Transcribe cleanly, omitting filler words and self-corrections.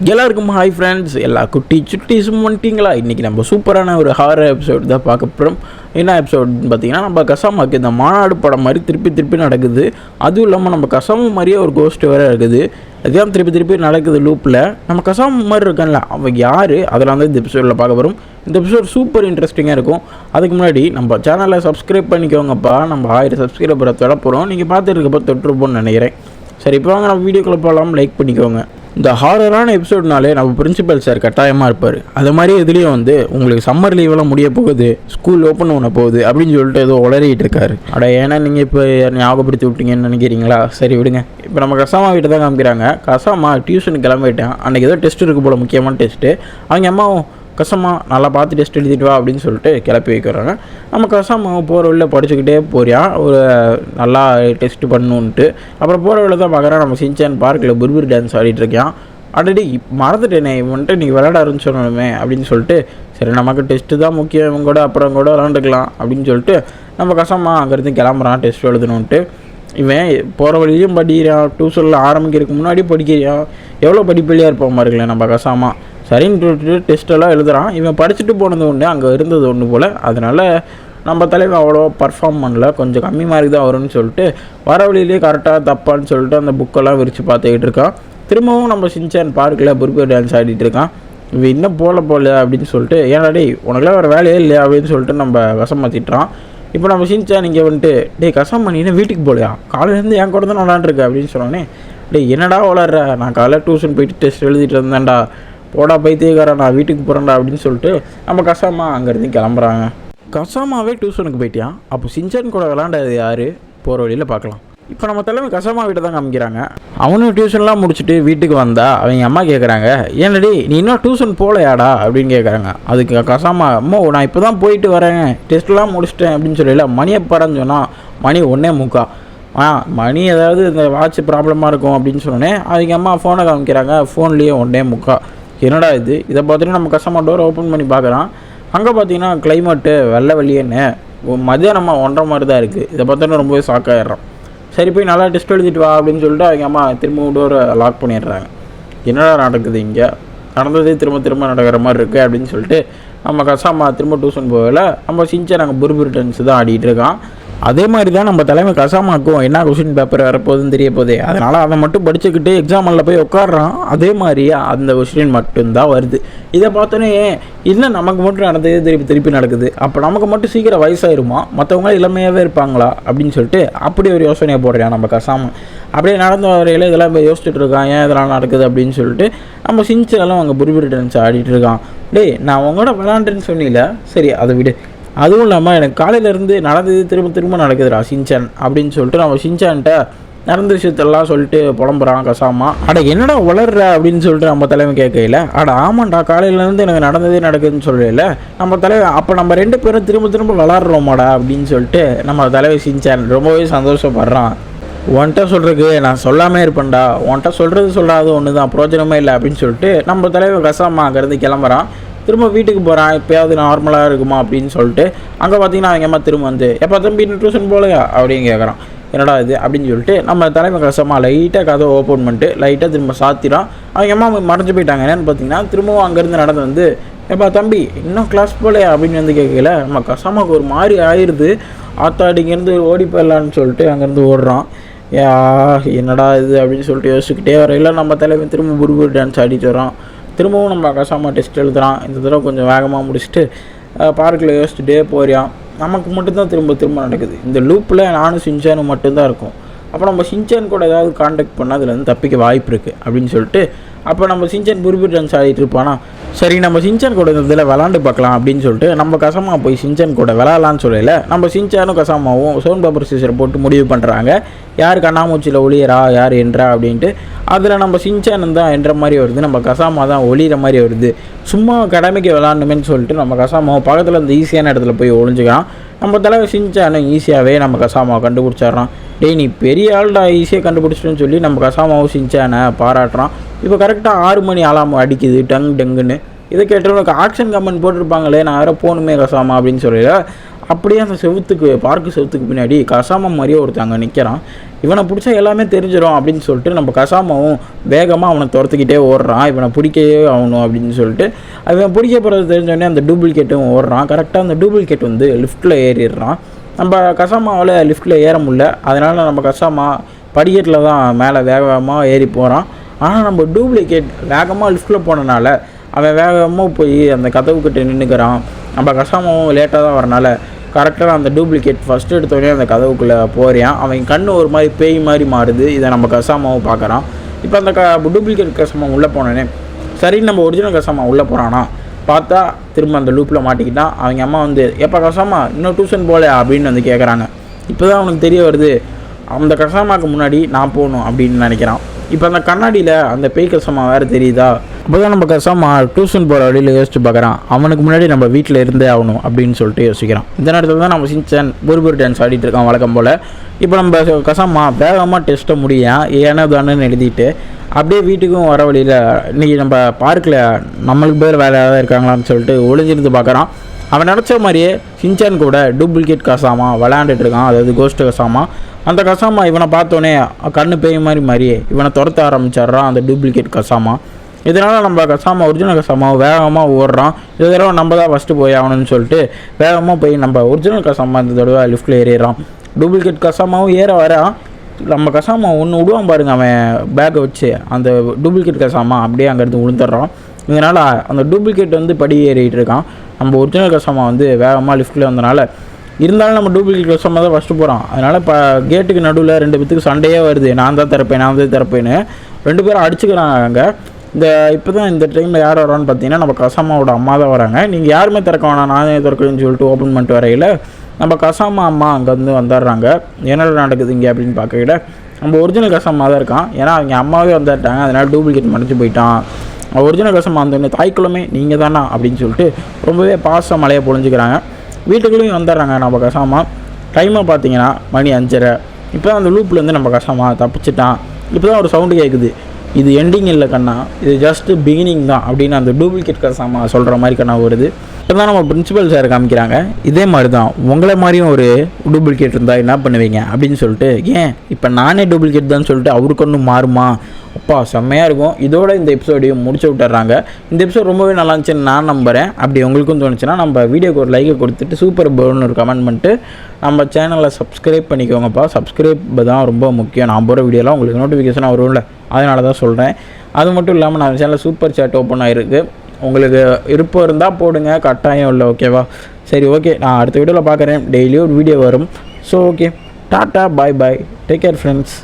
எல்லாருக்கும் hi friends, எல்லா குட்டி சுட்டிஸும் வந்துட்டிங்களா? இன்றைக்கி நம்ம சூப்பரான ஒரு ஹாரர் எபிசோட் தான் பார்க்க போகிறோம். என்ன எபிசோட்னு பார்த்தீங்கன்னா, நம்ம கசாமாக்கு இந்த மாநாடு படம் மாதிரி திருப்பி நடக்குது. அதுவும் இல்லாமல் நம்ம கசாமு மாதிரியே ஒரு கோஸ்ட் வேறு இருக்குது. அதுதான் திருப்பி நடக்குது லூப்பில். நம்ம கசாமு மாதிரி இருக்கான்ல, அவன் யார், அதெல்லாம் வந்து இந்த எபிசோடில் பார்க்க போகிறோம். இந்த எபிசோட் சூப்பர் இன்ட்ரெஸ்டிங்காக இருக்கும். அதுக்கு முன்னாடி நம்ம சேனலை சப்ஸ்கிரைப் பண்ணிக்கோங்கப்பா. நம்ம 1000 சப்ஸ்கிரைபரை தொட போகிறோம். நீங்கள் பார்த்துருக்கப்போ தொட்டுருப்போன்னு நினைக்கிறேன். சரி, இப்போ வாங்க நம்ம வீடியோக்குள்ளே போகலாம். லைக் பண்ணிக்கோங்க. இந்த ஹாரரான எபிசோட்னாலே நம்ம பிரின்சிபல் சார் கட்டாயமாக இருப்பார். அது மாதிரி இதுலேயும் வந்து உங்களுக்கு சம்மர் லீவெல்லாம் முடிய போகுது, ஸ்கூல் ஓப்பன் பண்ண போகுது அப்படின்னு சொல்லிட்டு ஏதோ உளறிட்டு இருக்காரு. ஏன்னா நீங்கள் இப்போ ஞாபகப்படுத்தி விட்டீங்கன்னு நினைக்கிறீங்களா? சரி விடுங்க. இப்போ நம்ம கசாமா வீட்டை தான் காமிக்கிறாங்க. கசாமா டியூஷனுக்கு கிளம்பிட்டேன். அன்றைக்கி ஏதோ டெஸ்ட் இருக்குது போல், முக்கியமான டெஸ்ட்டு. அவங்க அம்மாவும் கசாமா நல்லா பார்த்து டெஸ்ட் எழுதிட்டு வா அப்படின்னு சொல்லிட்டு கிளப்பி வைக்கிறாங்க. நம்ம கசாமா போகிற வழியில் படிச்சுக்கிட்டே போறியான், ஒரு நல்லா டெஸ்ட் பண்ணணுன்ட்டு. அப்புறம் போகிற வழியில் தான் பார்க்குறான், நம்ம சின்சான் பார்க்கில் புர்புர் டான்ஸ் ஆடிட்டு இருக்கான். ஆல்ரெடி மறந்துட்டேனே, வந்துட்டு இன்றைக்கி விளையாட ஆரம்பிச்சோமே அப்படின்னு சொல்லிட்டு, சரி நமக்கு டெஸ்ட்டு தான் முக்கியம், இவங்க கூட அப்புறம் கூட விளாண்டுக்கலாம் அப்படின்னு சொல்லிட்டு நம்ம கசாமா அங்கேருந்து கிளம்புறான் டெஸ்ட் எழுதணுன்ட்டு. இவன் போகிற வழியிலையும் படிக்கிறான், டியூஷனில் ஆரம்பிக்கிறதுக்கு முன்னாடி படிக்கிறான். எவ்வளோ படிப்பள்ளியாக இருப்போம் பாருங்களேன் நம்ம கசாமா. சரின்னு டெஸ்ட்டெல்லாம் எழுதுகிறான். இவன் படிச்சுட்டு போனது ஒன்று, அங்கே இருந்தது ஒன்று போல். அதனால் நம்ம தலைவர் அவ்வளோ பர்ஃபார்ம் பண்ணல, கொஞ்சம் கம்மி மார்க் தான் வரும்னு சொல்லிட்டு வர வழியிலே கரெக்டாக தப்பான்னு சொல்லிட்டு அந்த புக்கெல்லாம் விரித்து பார்த்துக்கிட்டு இருக்கான். திரும்பவும் நம்ம சின்சான் பார்க்கில் புர்பர் டான்ஸ் ஆடிட்டு இருக்கான். இவன் இன்னும் போகல அப்படின்னு சொல்லிட்டு, ஏன்னா டேய் உனக்குலாம் வேறு வேலையே இல்லையா அப்படின்னு சொல்லிட்டு நம்ம கசமா திட்டுறான். இப்போ நம்ம சின்சான் இங்கே வந்துட்டு, டேய் கசமா நீ இன்னும் வீட்டுக்கு போகலையா, காலையிலேருந்து என் கூட தான் விளாண்டுருக்க அப்படின்னு சொன்னோன்னே, டேய் என்னடா வளர்ற, நான் காலையில் டியூஷன் போயிட்டு டெஸ்ட் எழுதிட்டு இருந்தேன்டா, போடா பைத்தியக்காரா நான் வீட்டுக்கு போகிறேன்டா அப்படின்னு சொல்லிட்டு நம்ம கசாமா அங்கேருந்து கிளம்புறாங்க. கசாமாவே டியூஷனுக்கு போயிட்டான். அப்போ சின்சான் கூட விளாண்டது யார், போகிற வழியில் பார்க்கலாம். இப்போ நம்ம தலைமை கசாமா வீட்டை தான் காமிக்கிறாங்க. அவனும் டியூஷன்லாம் முடிச்சுட்டு வீட்டுக்கு வந்தா அவங்க அம்மா கேட்குறாங்க, ஏன்னடி நீ இன்னும் டியூஷன் போகலையாடா அப்படின்னு கேட்குறாங்க. அதுக்கு கசாமா, அம்மா நான் இப்போ தான் போயிட்டு வரேன், டெஸ்ட்லாம் முடிச்சிட்டேன் அப்படின்னு சொல்லல. மணியை பறன்னு சொன்னால் மணி 1:45. மணி ஏதாவது இந்த வாட்ச் ப்ராப்ளமாக இருக்கும் அப்படின்னு சொன்னோன்னே அவங்க அம்மா ஃபோனை காமிக்கிறாங்க. ஃபோன்லேயே 1:45. என்னடா இது, இதை பார்த்துட்டு நம்ம கஷ்டமாக டோர் ஓப்பன் பண்ணி பார்க்குறான். அங்கே பார்த்தீங்கன்னா கிளைமேட்டு வெள்ளை வெள்ளியன்னு மதியானமாக 1:30 மாதிரி தான் இருக்குது. இதை பார்த்தோன்னா ரொம்பவே ஷாக்காகிடுறான். சரி போய் நல்லா டெஸ்ட் எழுதிட்டு வா அப்படின்னு சொல்லிட்டு அவங்க அம்மா திரும்ப டோரை லாக் பண்ணிடுறாங்க. என்னடா நடக்குது இங்கே, நடந்ததே திரும்ப நடக்கிற மாதிரி இருக்குது அப்படின்னு சொல்லிட்டு நம்ம கசாமா திரும்ப டியூஷன் போகல. நம்ம சின்சான் நாங்கள் புர்புர் டான்ஸ் தான் ஆடிட்டு இருக்கான். அதே மாதிரி தான் நம்ம தலைமை கசாமாக்கும் என்ன கொஷின் பேப்பர் வரப்போகுதுன்னு தெரிய போதே, அதனால் அதை மட்டும் படிச்சுக்கிட்டு எக்ஸாம் ஹாலில் போய் உட்காடுறான். அதே மாதிரி அந்த கொஷின் மட்டும்தான் வருது. இதை பார்த்தோன்னே இல்லை நமக்கு மட்டும் நடந்ததே திருப்பி நடக்குது, அப்போ நமக்கு மட்டும் சீக்கிரம் வயசாயிருமா, மற்றவங்க இளமையாகவே இருப்பாங்களா அப்படின்னு சொல்லிட்டு அப்படி ஒரு யோசனையை போடுறான் நம்ம கசாமா. அப்படியே நடந்த வரையில் இதெல்லாம் இப்போ யோசிச்சுட்டு இருக்கான், ஏன் இதெல்லாம் நடக்குது அப்படின்னு சொல்லிட்டு நம்ம சின்சாலும் அங்கே புர்புர் டான்ஸ் ஆடிட்டு இருக்கான். டேய் நான் உங்களோட விளாண்டுன்னு சொன்னீல, சரி அதை விடு. அதுவும் இல்லாமல் எனக்கு காலையிலேருந்து நடந்தது திரும்ப நடக்குதுடா சின்சான் அப்படின்னு சொல்லிட்டு நம்ம சின்சான்கிட்ட நடந்த விஷயத்தெல்லாம் சொல்லிட்டு புலம்புறான் கசாமா. என்னடா வளர்ற அப்படின்னு சொல்லிட்டு நம்ம தலைமை கேட்கல. ஆமாண்டா காலையிலேருந்து எனக்கு நடந்ததே நடக்குதுன்னு சொல்லல நம்ம தலைவர். அப்போ நம்ம 2 பேரும் திரும்ப விளாட்றோமாடா அப்படின்னு சொல்லிட்டு நம்ம தலைவர் சின்சான் ரொம்பவே சந்தோஷப்படுறான். உன்கிட்ட சொல்கிறதுக்கு நான் சொல்லாமே இருப்பேன்டா, உன்கிட்ட சொல்கிறது சொல்லாத ஒன்று தான், பிரோஜனமே இல்லை அப்படின்னு சொல்லிட்டு நம்ம தலைவர் கசாமா அங்கேருந்து கிளம்புறான். திரும்ப வீட்டுக்கு போகிறான். எப்போயாவது நார்மலாக இருக்குமா அப்படின்னு சொல்லிட்டு அங்கே பார்த்தீங்கன்னா அவங்க அம்மா திரும்ப வந்து, எப்போ தம்பி டியூஷன் போகலையா அப்படின்னு கேட்குறான். என்னடா இது அப்படின்னு சொல்லிட்டு நம்ம தலைமை கஷ்டமாக லைட்டாக கதவை ஓப்பன் பண்ணிட்டு லைட்டாக திரும்ப சாத்திரான். அவங்க அம்மா மறைஞ்சு போயிட்டாங்க. என்னென்னு பார்த்தீங்கன்னா திரும்பவும் அங்கேருந்து நடந்து வந்து, எப்பா தம்பி இன்னும் கிளாஸ் போகலையா அப்படின்னு வந்து கேட்கல. நம்ம கஷ்டமாக ஒரு மாதிரி ஆயிடுது. ஆத்தாடிங்கேருந்து ஓடி போயிடலான்னு சொல்லிட்டு அங்கேருந்து ஓடுறான். என்னடா இது அப்படின்னு சொல்லிட்டு யோசிச்சுக்கிட்டே வரையில நம்ம தலைமை திரும்ப புர்புர் டான்ஸ் ஆடிட்டு வரோம். திரும்பவும் நம்ம கசாமா டெஸ்ட் எழுதுகிறான். இந்த தடவை கொஞ்சம் வேகமாக முடிச்சுட்டு பார்க்கில் யோசிச்சுட்டே போகிறான். நமக்கு மட்டும்தான் திரும்ப நடக்குது. இந்த லூப்பில் நானும் சின்சானும் மட்டும்தான் இருக்கும். அப்போ நம்ம சின்சான் கூட ஏதாவது காண்டாக்ட் பண்ணால் அதில் வந்து தப்பிக்க வாய்ப்பு இருக்குது அப்படின்னு சொல்லிட்டு அப்போ நம்ம சின்சான் புர்புர் டான்ஸ் ஆடிட்டு இருப்பானா. சரி நம்ம சின்சான் கூட இந்த இதில் விளாண்டு பார்க்கலாம் அப்படின்னு சொல்லிட்டு நம்ம கசாமா போய் சின்சான் கூட விளாட்லான்னு சொல்லல. நம்ம சின்சானும் கசாமாவும் ஸ்டோன் பேப்பர் சீசரை போட்டு முடிவு பண்ணுறாங்க, யார் கண்ணாமூச்சியில் ஒளியரா யார் என்றா அப்படின்ட்டு. அதில் நம்ம சின்சான் தான் என்ற மாதிரி வருது, நம்ம கசாமா தான் ஒளிகிற மாதிரி வருது. சும்மா கடமைக்கு விளாட்ணுமேன்னு சொல்லிட்டு நம்ம கசாமாவை பக்கத்தில் இந்த ஈஸியான இடத்துல போய் ஒளிஞ்சுக்கிறான். நம்ம தலைவர் சின்சானும் ஈஸியாகவே நம்ம கசாமாவை கண்டுபிடிச்சிட்றான். டேய் நீ பெரிய ஆள்டா, ஈஸியாக கண்டுபிடிச்சிட்டுன்னு சொல்லி நம்ம கசாமாவும் சின்சானை பாராட்டுறான். இப்போ கரெக்டாக 6 மணி அலாம் அடிக்குது டங்குன்னு. இதை கேட்டவனுக்கு ஆக்ஷன் கமெண்ட் போட்டிருப்பாங்களே, நான் வேறு போகணுமே கசாமா அப்படின்னு சொல்லல. அப்படியே அந்த செவுத்துக்கு பார்க்கு செவுத்துக்கு பின்னாடி கசாமா மாதிரியே ஒருத்தங்க நிற்கிறான். இவனை பிடிச்சா எல்லாமே தெரிஞ்சிடும் அப்படின்னு சொல்லிட்டு நம்ம கசாமாவும் வேகமாக அவனை துரத்துக்கிட்டே ஓடுறான். இவனை பிடிக்கவே ஆகணும் அப்படின்னு சொல்லிட்டு அவன் பிடிக்க போகிறது தெரிஞ்சோடனே அந்த டூப்ளிகேட்டும் ஓடுறான். கரெக்டாக அந்த டூப்ளிகேட் வந்து லிஃப்ட்டில் ஏறிடுறான். நம்ம கசாமாவில் லிஃப்ட்டில் ஏற முடியல. அதனால் நம்ம கசாமா படிக்கட்டில் தான் மேலே வேகமாக ஏறி போகிறான். ஆனால் நம்ம டூப்ளிகேட் வேகமாக லிஃப்ட்டில் போனனால அவன் வேகமாக போய் அந்த கதவுக்கிட்ட நின்றுக்கிறான். நம்ம கசாமாவும் லேட்டாக தான் வரனால கரெக்டாக அந்த டூப்ளிகேட் ஃபஸ்ட்டு எடுத்தோடனே அந்த கதவுக்குள்ளே போகிறான். அவன் கண் ஒரு மாதிரி பேய் மாதிரி மாறுது. இதை நம்ம கசாமாவும் பார்க்குறான். இப்போ அந்த டூப்ளிகேட் கசாமா உள்ளே போனோடனே சரி நம்ம ஒரிஜினல் கசாமா உள்ளே போகிறானா பார்த்தா திரும்ப அந்த லூப்பில் மாட்டிக்கிட்டான். அவங்க அம்மா வந்து எப்போ கசாமா இன்னும் டியூஷன் போகலையா அப்படின்னு வந்து கேட்குறாங்க. இப்போ தான் அவனுக்கு தெரிய வருது அந்த கசாமாவுக்கு முன்னாடி நான் போகணும் அப்படின்னு நினைக்கிறான். இப்போ அந்த கண்ணாடியில் அந்த பேய் கசாமா வேறு தெரியுதா. அப்போ தான் நம்ம கசாமா டியூஷன் போகிற வழியில் யோசிச்சு பார்க்குறான். அவனுக்கு முன்னாடி நம்ம வீட்டில் இருந்தே ஆகணும் அப்படின்னு சொல்லிட்டு யோசிக்கிறான். இந்த நேரத்தில் தான் நம்ம சின்சான் புர்புர் டான்ஸ் ஆடிட்டு இருக்கான் வழக்கம் போல். இப்போ நம்ம கசாமா வேகமாக டெஸ்ட்டை முடியான் ஏன்னா தானேன்னு எழுதிட்டு அப்படியே வீட்டுக்கும் வர வழியில் இன்றைக்கி நம்ம பார்க்கில் நம்மளுக்கு பேர் வேலை ஏதாவது இருக்காங்களான்னு சொல்லிட்டு ஒளிஞ்சிருந்து பார்க்குறான். அவன் நினச்ச மாதிரியே சின்சான் கூட டூப்ளிகேட் கசாமா விளையாண்டுட்டு இருக்கான். அதாவது கோஸ்ட் கசாமா. அந்த கசாமா இவனை பார்த்தோன்னே கண்ணு பேய் மாதிரியே இவனை துரத்த ஆரம்பிச்சிட்றான் அந்த டூப்ளிகேட் கசாமா. இதனால் நம்ம கசாமா ஒரிஜினல் கசாமா வேகமாக ஓடுறான். இந்த தடவை நம்ம தான் ஃபஸ்ட்டு போய் ஆகணும்னு சொல்லிட்டு வேகமாக போய் நம்ம ஒரிஜினல் கசாமா இந்த தடவை லிஃப்ட்டில் ஏறிடுறான். டூப்ளிகேட் கசாமாவும் ஏற வரான். நம்ம கசாமா ஒன்று விடுவான் பாருங்க அவன் பேக்கை வச்சு அந்த டூப்ளிகேட் கசாமா அப்படியே அங்கேருந்து விழுந்துடுறான். இதனால் அந்த டூப்ளிகேட் வந்து படி ஏறிட்டு இருக்கான். நம்ம ஒரிஜினல் கசாமா வந்து வேகமாக லிஃப்ட்டில் வந்தனால இருந்தாலும் நம்ம டூப்ளிகேட் கசாமா தான் ஃபஸ்ட்டு போகிறான். அதனால் இப்போ கேட்டுக்கு நடுவில் 2 பேத்துக்கு சண்டையே வருது. நான் தான் திறப்பேன்னு 2 பேரும் அடிச்சுக்கிறாங்க. இப்போ தான் இந்த டைமில் யார் வரான்னு பார்த்தீங்கன்னா நம்ம கசாமாவோட அம்மா தான் வராங்க. நீங்கள் யாருமே திறக்க வேணாம் நானே திறக்கிறேன்னு சொல்லிட்டு ஓப்பன் பண்ணிட்டு வரையில் நம்ம கசாமா அம்மா அங்கேருந்து வந்துடுறாங்க. என்ன நடக்குது இங்கே அப்படின்னு பார்க்கல நம்ம ஒரிஜினல் கசாமா தான் இருக்கான். ஏன்னா அவங்க அம்மாவே வந்துட்டாங்க. அதனால் டூப்ளிகேட் மறைச்சு போயிட்டான். ஒரிஜினல் கசாமா வந்தோடனே தாய்க்குள்ளமே நீங்கள் தானா அப்படின்னு சொல்லிட்டு ரொம்பவே பாச மலையை பொழிஞ்சிக்கிறாங்க. வீட்டுக்குள்ளேயும் வந்துடுறாங்க நம்ம கசாமா. டைமாக பார்த்தீங்கன்னா மணி 5:30. இப்போ தான் அந்த லூப்லேருந்து நம்ம கசாமா தப்பிச்சிட்டான். இப்போ தான் ஒரு சவுண்டு கேட்குது. இது எண்டிங் இல்லை கண்ணா, இது ஜஸ்ட்டு பிகினிங் தான் அப்படின்னு அந்த டூப்ளிகேட் கசாமா சொல்கிற மாதிரி கண்ணா வருது. இப்போ தான் நம்ம பிரின்சிபல் சார் காமிக்கிறாங்க. இதே மாதிரி தான் உங்களை மாதிரியும் ஒரு டூப்ளிகேட் இருந்தால் என்ன பண்ணுவீங்க அப்படின்னு சொல்லிட்டு ஏன் இப்போ நானே டூப்ளிகேட் தான் சொல்லிட்டு அவருக்கு ஒன்றும் மாறுமா அப்பா செம்மையாக இருக்கும். இதோட இந்த எபிசோடையும் முடிச்சு விட்டுறாங்க. இந்த எபிசோட் ரொம்பவே நல்லா இருந்துச்சுன்னு நான் நம்புகிறேன். அப்படி உங்களுக்கும் தோணுச்சுன்னா நம்ம வீடியோக்கு ஒரு லைக்கை கொடுத்துட்டு சூப்பர் போர்னு ஒரு கமெண்ட் பண்ணிட்டு நம்ம சேனலை சப்ஸ்கிரைப் பண்ணிக்கோங்கப்பா. சப்ஸ்கிரைப் தான் ரொம்ப முக்கியம். நான் போகிற வீடியோலாம் உங்களுக்கு நோட்டிஃபிகேஷனாக வரும்ல, அதனால தான் சொல்கிறேன். அது மட்டும் இல்லாமல் நம்ம சேனலில் சூப்பர் சேட் ஓப்பன் ஆகிருக்கு. உங்களுக்கு விருப்பம் இருந்தால் போடுங்க, கட்டாயம் இல்லை. ஓகேவா? சரி ஓகே, நான் அடுத்த வீடியோவில் பார்க்குறேன். டெய்லியும் ஒரு வீடியோ வரும். ஸோ ஓகே, டாட்டா, பாய் பாய், டேக் கேர் ஃப்ரெண்ட்ஸ்.